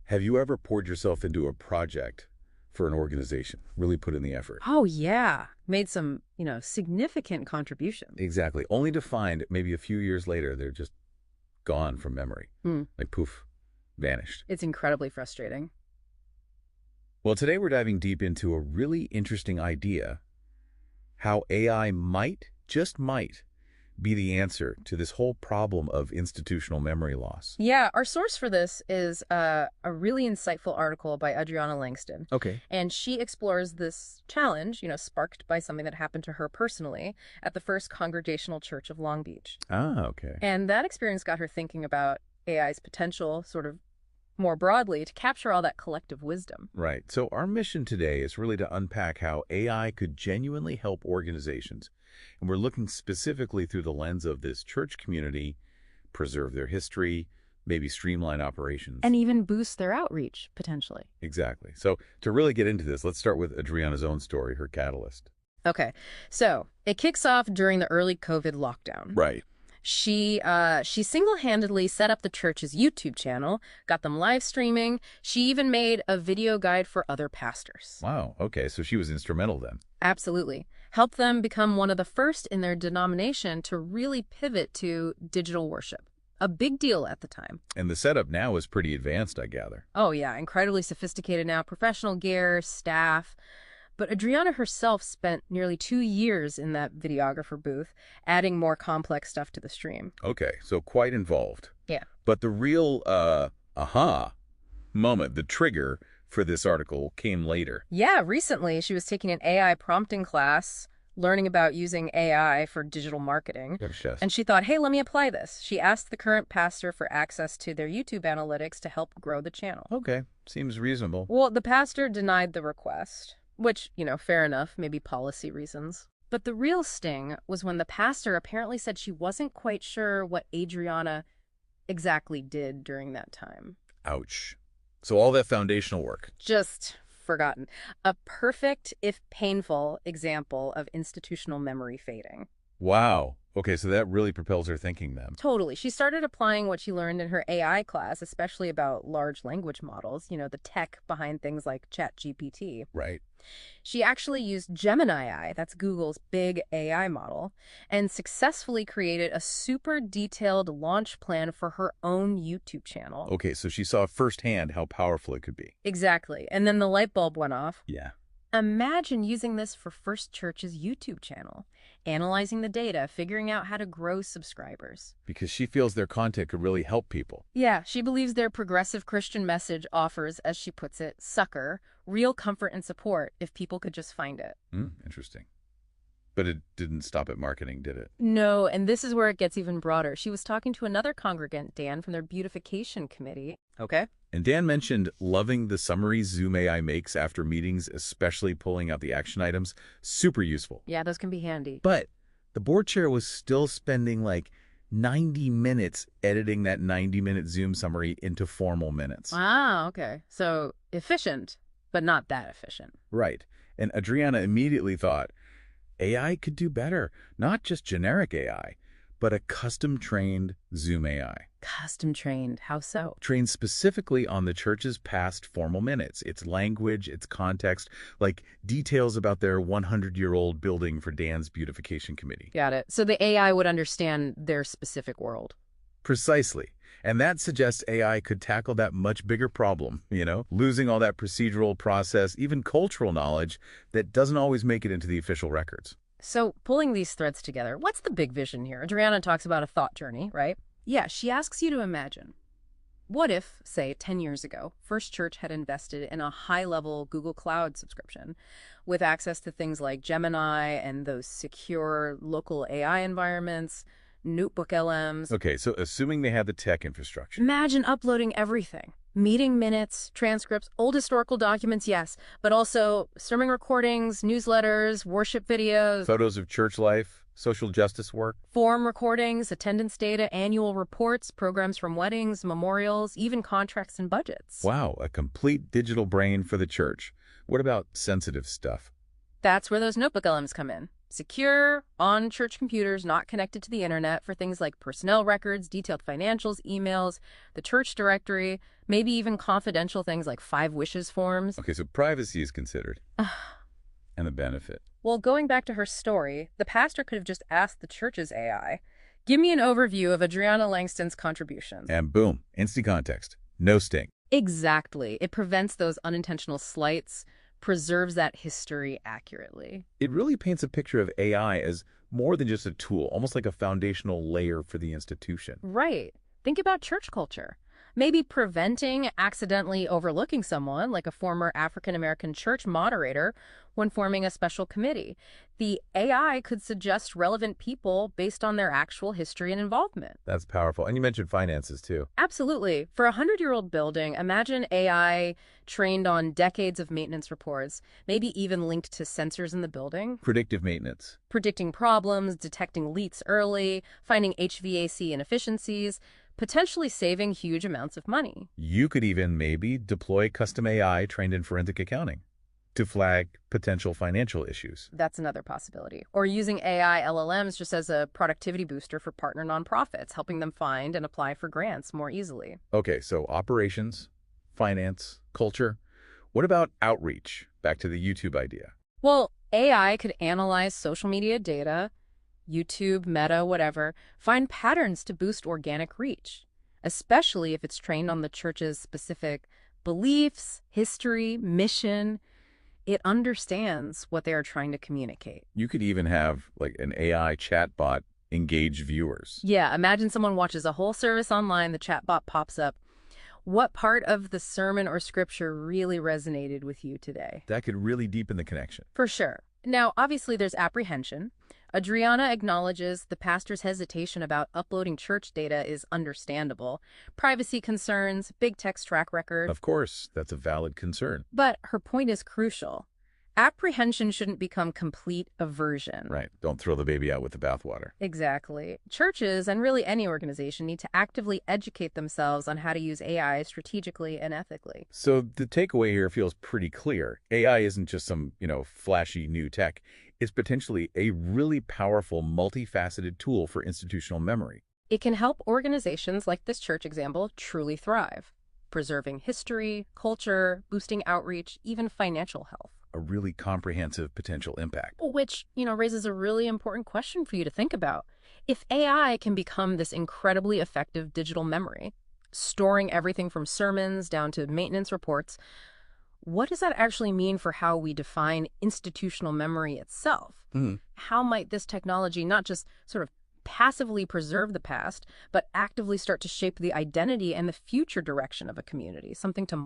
Have you ever poured yourself into a project for an organization? Really put in the effort? Oh, yeah. Made some, significant contributions. Exactly. Only to find maybe a few years later, they're just gone from memory. Hmm. Like poof, vanished. It's incredibly frustrating. Well, today we're diving deep into a really interesting idea, how AI might, just might, be the answer to this whole problem of institutional memory loss. Yeah, our source for this is a really insightful article by Adreana Langston. Okay. And she explores this challenge, sparked by something that happened to her personally at the First Congregational Church of Long Beach. Ah, okay. And that experience got her thinking about AI's potential, sort of more broadly, to capture all that collective wisdom. Right. So our mission today is really to unpack how AI could genuinely help organizations. And we're looking specifically through the lens of this church community, preserve their history, maybe streamline operations. And even boost their outreach, potentially. Exactly. So to really get into this, let's start with Adriana's own story, her catalyst. Okay, so it kicks off during the early COVID lockdown. Right. She single-handedly set up the church's YouTube channel, got them live streaming. She even made a video guide for other pastors. Wow. Okay. So she was instrumental then. Absolutely. Helped them become one of the first in their denomination to really pivot to digital worship. A big deal at the time. And the setup now is pretty advanced, I gather. Oh, yeah. Incredibly sophisticated now. Professional gear, staff. But Adriana herself spent nearly 2 years in that videographer booth, adding more complex stuff to the stream. Okay. So quite involved. Yeah. But the real aha moment, the trigger for this article came later. Yeah, recently she was taking an AI prompting class, learning about using AI for digital marketing. Yes. And she thought, hey, let me apply this. She asked the current pastor for access to their YouTube analytics to help grow the channel. Okay. Seems reasonable. Well, the pastor denied the request, which, fair enough, maybe policy reasons. But the real sting was when the pastor apparently said she wasn't quite sure what Adriana exactly did during that time. Ouch. So all that foundational work. Just forgotten. A perfect, if painful, example of institutional memory fading. Wow. Okay, so that really propels her thinking then. Totally. She started applying what she learned in her AI class, especially about large language models, the tech behind things like ChatGPT. Right. She actually used Gemini AI, that's Google's big AI model, and successfully created a super detailed launch plan for her own YouTube channel. Okay, so she saw firsthand how powerful it could be. Exactly. And then the light bulb went off. Yeah. Imagine using this for First Church's YouTube channel, analyzing the data, figuring out how to grow subscribers. Because she feels their content could really help people. Yeah, she believes their progressive Christian message offers, as she puts it, succor, real comfort and support if people could just find it. Interesting. But it didn't stop at marketing, did it? No, and this is where it gets even broader. She was talking to another congregant, Dan, from their beautification committee. Okay. And Dan mentioned loving the summaries Zoom AI makes after meetings, especially pulling out the action items. Super useful. Yeah, those can be handy. But the board chair was still spending like 90 minutes editing that 90-minute Zoom summary into formal minutes. Ah, okay. So efficient, but not that efficient. Right. And Adriana immediately thought, AI could do better. Not just generic AI, but a custom-trained Zoom AI. Custom-trained? How so? Trained specifically on the church's past formal minutes, its language, its context, like details about their 100-year-old building for Dan's beautification committee. Got it. So the AI would understand their specific world. Precisely. And that suggests AI could tackle that much bigger problem, losing all that procedural process, even cultural knowledge that doesn't always make it into the official records. So pulling these threads together, what's the big vision here? Adriana talks about a thought journey, right? Yeah, she asks you to imagine. What if, say, 10 years ago, First Church had invested in a high-level Google Cloud subscription with access to things like Gemini and those secure local AI environments, notebook LMs. Okay, so assuming they had the tech infrastructure. Imagine uploading everything. Meeting minutes, transcripts, old historical documents, yes, but also sermon recordings, newsletters, worship videos. Photos of church life, social justice work. Form recordings, attendance data, annual reports, programs from weddings, memorials, even contracts and budgets. Wow, a complete digital brain for the church. What about sensitive stuff? That's where those notebook LMs come in. Secure, on church computers, not connected to the internet, for things like personnel records, detailed financials, emails, the church directory, maybe even confidential things like 5 wishes forms. Okay, so privacy is considered. And the benefit. Well, going back to her story, the pastor could have just asked the church's AI, give me an overview of Adreana Langston's contributions. And boom, instant context. No sting. Exactly. It prevents those unintentional slights, preserves that history accurately. It really paints a picture of AI as more than just a tool, almost like a foundational layer for the institution. Right. Think about church culture. Maybe preventing accidentally overlooking someone, like a former African-American church moderator, when forming a special committee. The AI could suggest relevant people based on their actual history and involvement. That's powerful. And you mentioned finances, too. Absolutely. For a 100-year-old building, imagine AI trained on decades of maintenance reports, maybe even linked to sensors in the building. Predictive maintenance. Predicting problems, detecting leaks early, finding HVAC inefficiencies, potentially saving huge amounts of money. You could even maybe deploy custom AI trained in forensic accounting to flag potential financial issues. That's another possibility. Or using AI LLMs just as a productivity booster for partner nonprofits, helping them find and apply for grants more easily. Okay, so operations, finance, culture. What about outreach? Back to the YouTube idea. Well, AI could analyze social media data, YouTube, Meta, whatever, find patterns to boost organic reach, especially if it's trained on the church's specific beliefs, history, mission. It understands what they are trying to communicate. You could even have like an AI chatbot engage viewers. Yeah, imagine someone watches a whole service online, the chatbot pops up. What part of the sermon or scripture really resonated with you today? That could really deepen the connection. For sure. Now, obviously, there's apprehension. Adreana acknowledges the pastor's hesitation about uploading church data is understandable. Privacy concerns, big tech's track record. Of course, that's a valid concern. But her point is crucial. Apprehension shouldn't become complete aversion. Right. Don't throw the baby out with the bathwater. Exactly. Churches, and really any organization, need to actively educate themselves on how to use AI strategically and ethically. So the takeaway here feels pretty clear. AI isn't just some, flashy new tech. It's potentially a really powerful, multifaceted tool for institutional memory. It can help organizations like this church example truly thrive, preserving history, culture, boosting outreach, even financial health. A really comprehensive potential impact. Which, raises a really important question for you to think about. If AI can become this incredibly effective digital memory, storing everything from sermons down to maintenance reports, what does that actually mean for how we define institutional memory itself? How might this technology not just sort of passively preserve the past, but actively start to shape the identity and the future direction of a community? Something to